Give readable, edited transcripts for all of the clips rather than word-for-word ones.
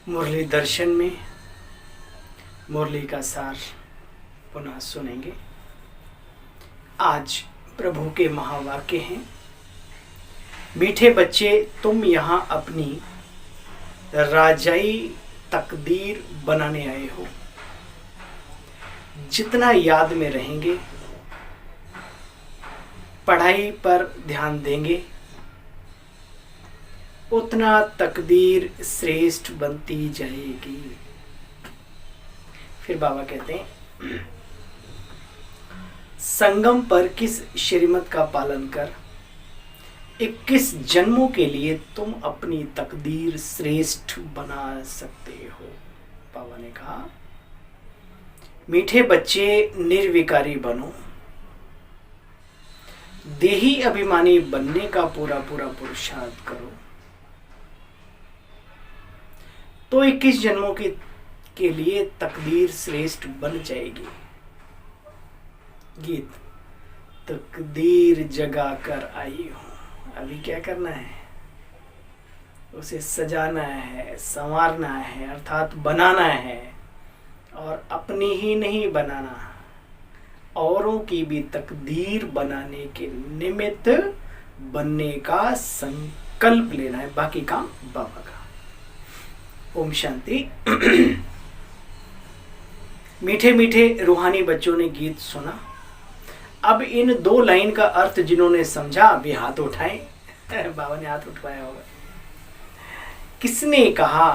मुरली दर्शन में मुरली का सार पुनः सुनेंगे। आज प्रभु के महावाक्य हैं, मीठे बच्चे तुम यहाँ अपनी राजाई तकदीर बनाने आए हो। जितना याद में रहेंगे, पढ़ाई पर ध्यान देंगे, उतना तकदीर श्रेष्ठ बनती जाएगी। फिर बाबा कहते हैं, संगम पर किस श्रीमत का पालन कर 21 जन्मों के लिए तुम अपनी तकदीर श्रेष्ठ बना सकते हो। बाबा ने कहा, मीठे बच्चे निर्विकारी बनो, देही अभिमानी बनने का पूरा पूरा पुरुषार्थ करो, तो 21 जन्मों के लिए तकदीर श्रेष्ठ बन जाएगी। गीत, तकदीर जगा कर आई हूं। अभी क्या करना है? उसे सजाना है, संवारना है, अर्थात बनाना है। और अपनी ही नहीं बनाना, औरों की भी तकदीर बनाने के निमित्त बनने का संकल्प लेना है। बाकी काम बाबा का। ओम शांति। मीठे मीठे रूहानी बच्चों ने गीत सुना। अब इन 2 लाइन का अर्थ जिन्होंने समझा वे हाथ उठाएं। बाबा ने हाथ उठवाया होगा। किसने कहा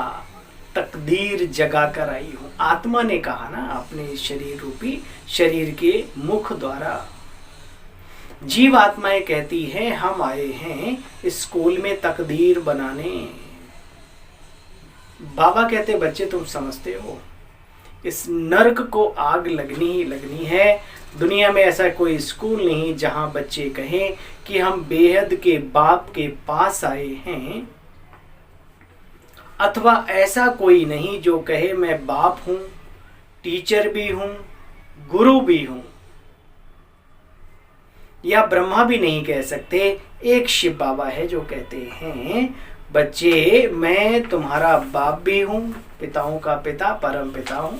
तकदीर जगा कर आई हूं? आत्मा ने कहा ना, अपने शरीर रूपी शरीर के मुख द्वारा। जीव आत्माएं कहती हैं, हम आए हैं स्कूल में तकदीर बनाने। बाबा कहते, बच्चे तुम समझते हो, इस नरक को आग लगनी ही लगनी है। दुनिया में ऐसा कोई स्कूल नहीं जहां बच्चे कहें कि हम बेहद के बाप के पास आए हैं, अथवा ऐसा कोई नहीं जो कहे मैं बाप हूं, टीचर भी हूं, गुरु भी हूं। या ब्रह्मा भी नहीं कह सकते। एक शिव बाबा है जो कहते हैं, बच्चे मैं तुम्हारा बाप भी हूं, पिताओं का पिता परम पिता हूं,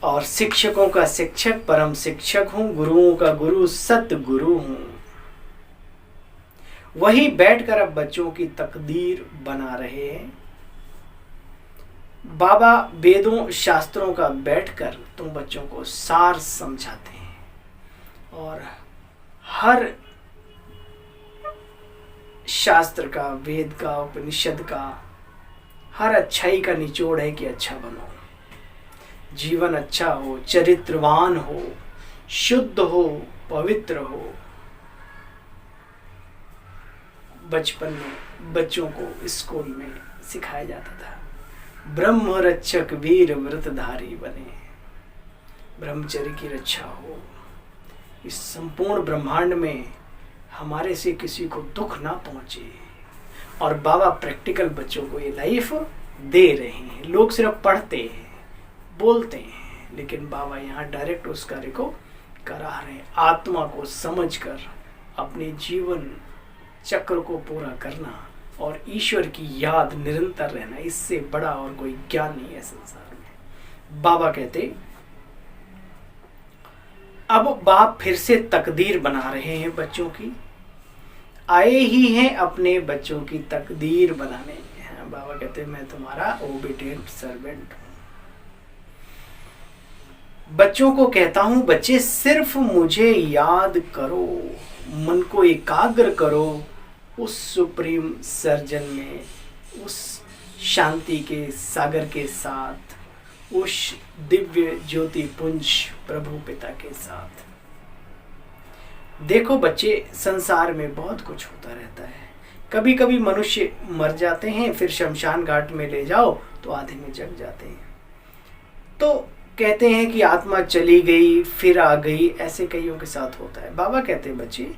और शिक्षकों का शिक्षक परम शिक्षक हूं, गुरुओं का गुरु सत गुरु हूं। वही बैठकर अब बच्चों की तकदीर बना रहे हैं। बाबा वेदों शास्त्रों का बैठकर तुम बच्चों को सार समझाते हैं, और हर शास्त्र का, वेद का, उपनिषद का हर अच्छाई का निचोड़ है कि अच्छा बनो, जीवन अच्छा हो, चरित्रवान हो, शुद्ध हो, पवित्र हो। बचपन में बच्चों को स्कूल में सिखाया जाता था, ब्रह्म रक्षक वीर व्रतधारी बने, ब्रह्मचर्य की रक्षा हो। इस संपूर्ण ब्रह्मांड में हमारे से किसी को दुख ना पहुंचे। और बाबा प्रैक्टिकल बच्चों को ये लाइफ दे रहे हैं। लोग सिर्फ पढ़ते हैं, बोलते हैं, लेकिन बाबा यहाँ डायरेक्ट उस कार्य को करा रहे हैं। आत्मा को समझकर अपने जीवन चक्र को पूरा करना और ईश्वर की याद निरंतर रहना, इससे बड़ा और कोई ज्ञान नहीं है संसार में। बाबा कहते, अब बाप फिर से तकदीर बना रहे हैं बच्चों की। आए ही हैं अपने बच्चों की तकदीर बनाने। बाबा कहते, मैं तुम्हारा ओबीडिएंट सर्वेंट हूं। बच्चों को कहता हूं, बच्चे सिर्फ मुझे याद करो, मन को एकाग्र करो उस सुप्रीम सर्जन में, उस शांति के सागर के साथ, उस दिव्य ज्योति पुंज प्रभु पिता के साथ। देखो बच्चे, संसार में बहुत कुछ होता रहता है। कभी कभी मनुष्य मर जाते हैं, फिर शमशान घाट में ले जाओ तो आधे में जग जाते हैं। तो कहते हैं कि आत्मा चली गई फिर आ गई, ऐसे कईयों के साथ होता है। बाबा कहते हैं, बच्चे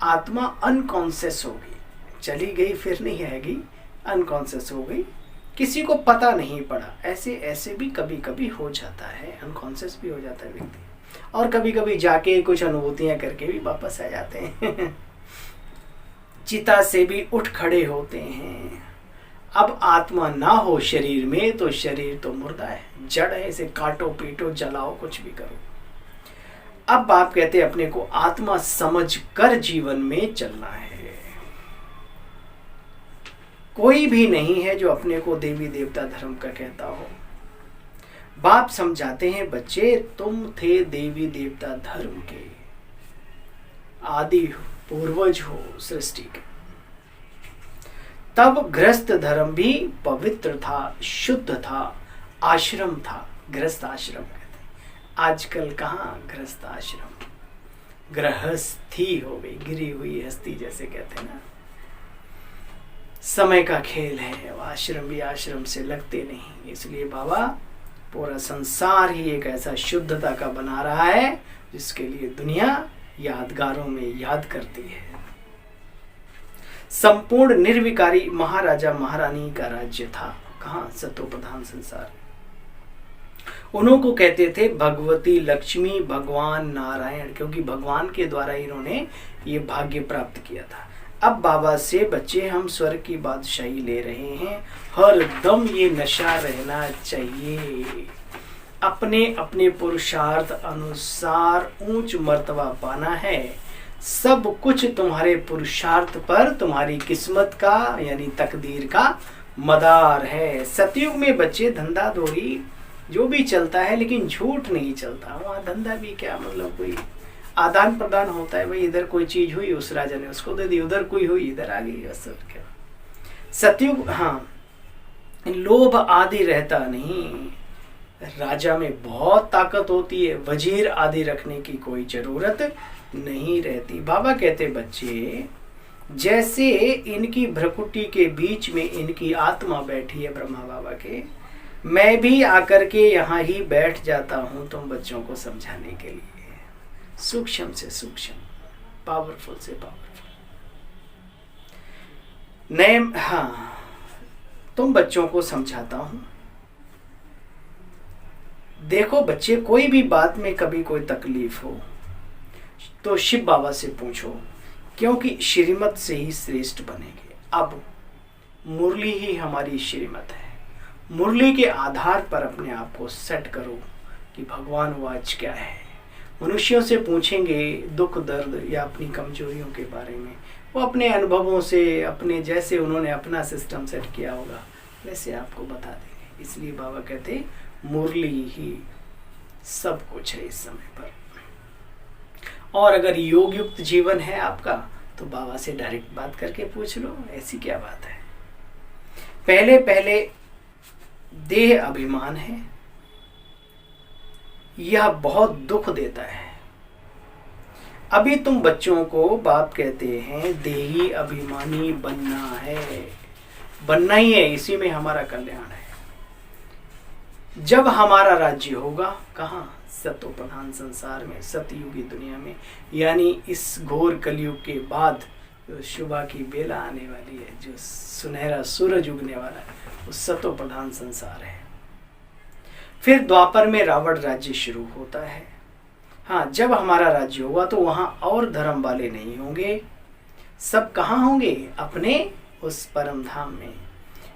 आत्मा अनकॉन्शियस हो गई, चली गई फिर नहीं आएगी, अनकॉन्शियस हो गई, किसी को पता नहीं पड़ा। ऐसे ऐसे भी कभी कभी हो जाता है, अनकॉन्शियस भी हो जाता है व्यक्ति, और कभी कभी जाके कुछ अनुभूतियां करके भी वापस आ जाते हैं। चिता से भी उठ खड़े होते हैं। अब आत्मा ना हो शरीर में तो शरीर तो मुर्दा है, जड़ है, इसे काटो पीटो जलाओ कुछ भी करो। अब बाप कहते हैं अपने को आत्मा समझ कर जीवन में चलना है। कोई भी नहीं है जो अपने को देवी देवता धर्म का कहता हो। बाप समझाते हैं बच्चे तुम थे देवी देवता धर्म के आदि पूर्वज हो सृष्टि के। तब गृहस्थ धर्म भी पवित्र था, शुद्ध था, आश्रम था, गृहस्थ आश्रम कहते हैं। आजकल कहाँ गृहस्थ आश्रम, गृहस्थी हो गई, गिरी हुई हस्ती जैसे कहते हैं ना। समय का खेल है, आश्रम भी आश्रम से लगते नहीं। इसलिए बाबा पूरा संसार ही एक ऐसा शुद्धता का बना रहा है जिसके लिए दुनिया यादगारों में याद करती है। संपूर्ण निर्विकारी महाराजा महारानी का राज्य था। कहाँ? सतो प्रधान संसार। उन्हों को कहते थे भगवती लक्ष्मी भगवान नारायण, क्योंकि भगवान के द्वारा इन्होंने ये भाग्य प्राप्त किया था। अब बाबा से बच्चे हम स्वर्ग की बादशाही ले रहे हैं, हर दम ये नशा रहना चाहिए। अपने अपने पुरुषार्थ अनुसार ऊंच मर्तबा पाना है। सब कुछ तुम्हारे पुरुषार्थ पर, तुम्हारी किस्मत का यानी तकदीर का मदार है। सतयुग में बच्चे धंधा दौड़ी जो भी चलता है, लेकिन झूठ नहीं चलता। वहाँ धंधा भी क्या, मतलब कोई आदान प्रदान होता है। भाई इधर कोई चीज हुई उस राजा ने उसको दे दी, उधर कोई हुई इधर आ गई, बस और क्या। सतयुग, हाँ, लोभ आदि रहता नहीं। राजा में बहुत ताकत होती है, वजीर आदि रखने की कोई जरूरत नहीं रहती। बाबा कहते बच्चे जैसे इनकी भ्रकुटी के बीच में इनकी आत्मा बैठी है ब्रह्मा बाबा के, मैं भी आकर के यहाँ ही बैठ जाता हूँ तुम बच्चों को समझाने के लिए। सूक्ष्म से सूक्ष्म, पावरफुल से पावरफुल। नए, हाँ, तुम बच्चों को समझाता हूं। देखो बच्चे, कोई भी बात में कभी कोई तकलीफ हो तो शिव बाबा से पूछो, क्योंकि श्रीमत से ही श्रेष्ठ बनेंगे। अब मुरली ही हमारी श्रीमत है। मुरली के आधार पर अपने आप को सेट करो कि भगवान वाच क्या है। मनुष्यों से पूछेंगे दुख दर्द या अपनी कमजोरियों के बारे में, वो अपने अनुभवों से, अपने जैसे उन्होंने अपना सिस्टम सेट किया होगा वैसे आपको बता देंगे। इसलिए बाबा कहते मुरली ही सब कुछ है इस समय पर। और अगर योग युक्त जीवन है आपका तो बाबा से डायरेक्ट बात करके पूछ लो, ऐसी क्या बात है। पहले पहले देह अभिमान है, यह बहुत दुख देता है। अभी तुम बच्चों को बाप कहते हैं देही अभिमानी बनना है, बनना ही है, इसी में हमारा कल्याण है। जब हमारा राज्य होगा, कहाँ? सतो प्रधान संसार में, सतयुगी दुनिया में, यानी इस घोर कलयुग के बाद जो शुभा की बेला आने वाली है, जो सुनहरा सूरज उगने वाला है, वो सतो प्रधान संसार है। फिर द्वापर में रावण राज्य शुरू होता है। हाँ, जब हमारा राज्य होगा तो वहाँ और धर्म वाले नहीं होंगे, सब कहाँ होंगे? अपने उस परम धाम में।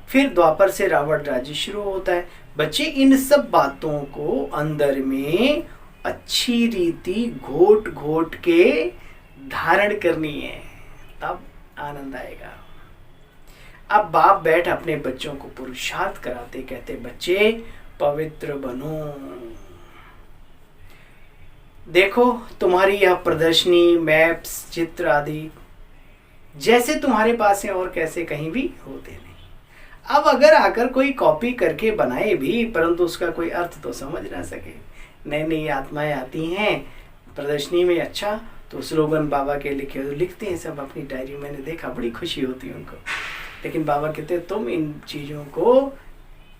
फिर द्वापर से रावण राज्य शुरू होता है। बच्चे इन सब बातों को अंदर में अच्छी रीति घोट घोट के धारण करनी है, तब आनंद आएगा। अब बाप बैठ अपने बच्चों को पुरुषार्थ कराते, कहते बच्चे पवित्र बनो। देखो तुम्हारी यह प्रदर्शनी, मैप्स, चित्र आदि जैसे तुम्हारे पास है और कैसे कहीं भी होते नहीं। अब अगर आकर कोई कॉपी करके बनाए भी परंतु उसका कोई अर्थ तो समझ ना सके। नई नई आत्माएं आती हैं प्रदर्शनी में, अच्छा तो स्लोगन बाबा के लिखे तो लिखते हैं सब अपनी डायरी, मैंने देखा, बड़ी खुशी होती है उनको। लेकिन बाबा कहते हैं तुम इन चीज़ों को,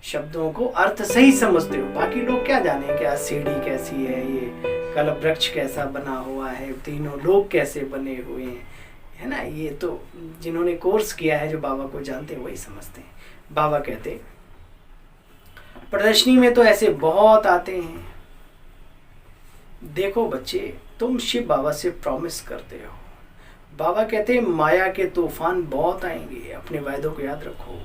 शब्दों को अर्थ सही समझते हो, बाकी लोग क्या जाने क्या सीढ़ी कैसी है, ये कल्प वृक्ष कैसा बना हुआ है, तीनों लोग कैसे बने हुए हैं, है ना। ये तो जिन्होंने कोर्स किया है, जो बाबा को जानते हैं, वही समझते हैं। बाबा कहते प्रदर्शनी में तो ऐसे बहुत आते हैं। देखो बच्चे, तुम शिव बाबा से प्रॉमिस करते हो। बाबा कहते हैं माया के तूफान बहुत आएंगे, अपने वायदों को याद रखो।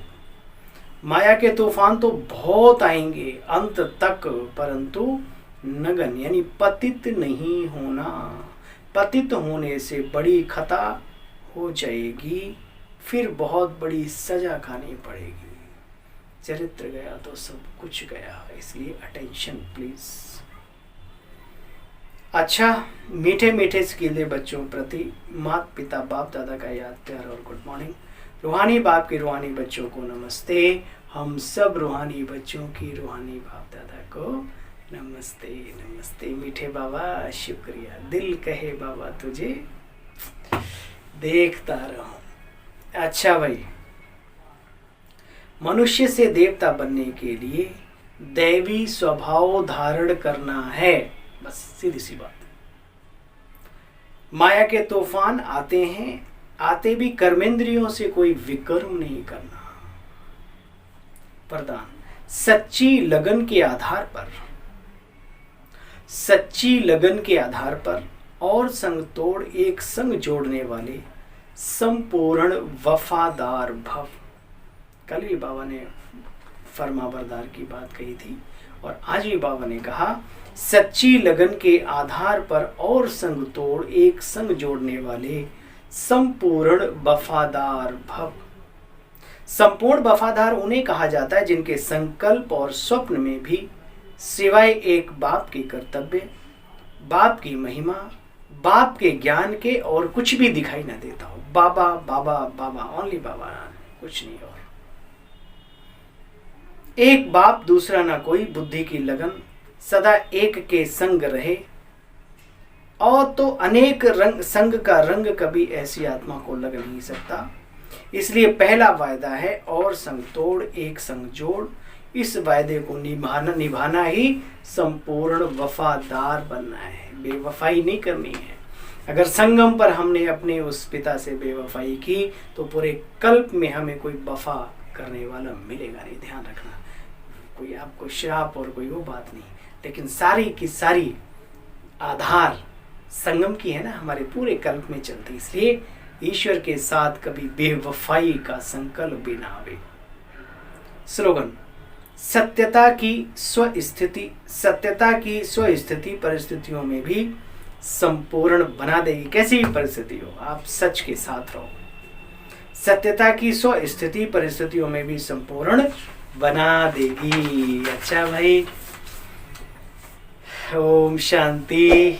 माया के तूफान तो बहुत आएंगे अंत तक, परंतु नगन यानी पतित नहीं होना। पतित होने से बड़ी खता हो जाएगी, फिर बहुत बड़ी सजा खानी पड़ेगी। चरित्र गया तो सब कुछ गया, इसलिए अटेंशन प्लीज। अच्छा, मीठे मीठे स्कीले बच्चों प्रति माता पिता बाप दादा का याद प्यार और गुड मॉर्निंग। रूहानी बाप के रूहानी बच्चों को नमस्ते। हम सब रूहानी बच्चों की रूहानी बाप दादा को नमस्ते। नमस्ते मीठे बाबा, शुक्रिया। दिल कहे बाबा तुझे देखता रहूं। अच्छा भाई, मनुष्य से देवता बनने के लिए दैवी स्वभाव धारण करना है, बस सीधी सी बात। माया के तूफान आते हैं, आते भी कर्मेंद्रियों से कोई विकर्म नहीं करना। वरदान, सच्ची लगन के आधार पर, सच्ची लगन के आधार पर और संग तोड़ एक संग जोड़ने वाले संपूर्ण वफादार भव। कल भी बाबा ने फरमाबरदार की बात कही थी और आज भी बाबा ने कहा सच्ची लगन के आधार पर और संग तोड़ एक संग जोड़ने वाले संपूर्ण वफादार भव। संपूर्ण वफादार उन्हें कहा जाता है जिनके संकल्प और स्वप्न में भी सिवाय एक बाप के कर्तव्य, बाप की महिमा, बाप के ज्ञान के और कुछ भी दिखाई न देता हो। बाबा बाबा बाबा, ओनली बाबा, कुछ नहीं और। एक बाप दूसरा ना कोई, बुद्धि की लगन सदा एक के संग रहे, और तो अनेक रंग संग का रंग कभी ऐसी आत्मा को लग नहीं सकता। इसलिए पहला वायदा है और संग तोड़ एक संग जोड़। इस वायदे को निभाना ही संपूर्ण वफादार बनना है, बेवफाई नहीं करनी है। अगर संगम पर हमने अपने उस पिता से बेवफाई की तो पूरे कल्प में हमें कोई वफा करने वाला मिलेगा नहीं, ध्यान रखना। कोई आपको श्राप और कोई वो बात नहीं, लेकिन सारी की सारी आधार संगम की है ना, हमारे पूरे कल्प में चलती। इसलिए ईश्वर के साथ कभी बेवफाई का संकल्प भी ना आवे। स्लोगन, सत्यता की स्वस्थिति, सत्यता की स्वस्थिति परिस्थितियों में भी संपूर्ण बना देगी। कैसी भी परिस्थिति हो, आप सच के साथ रहो। सत्यता की स्वस्थिति परिस्थितियों में भी संपूर्ण बना देगी। अच्छा भाई, ओम शांति।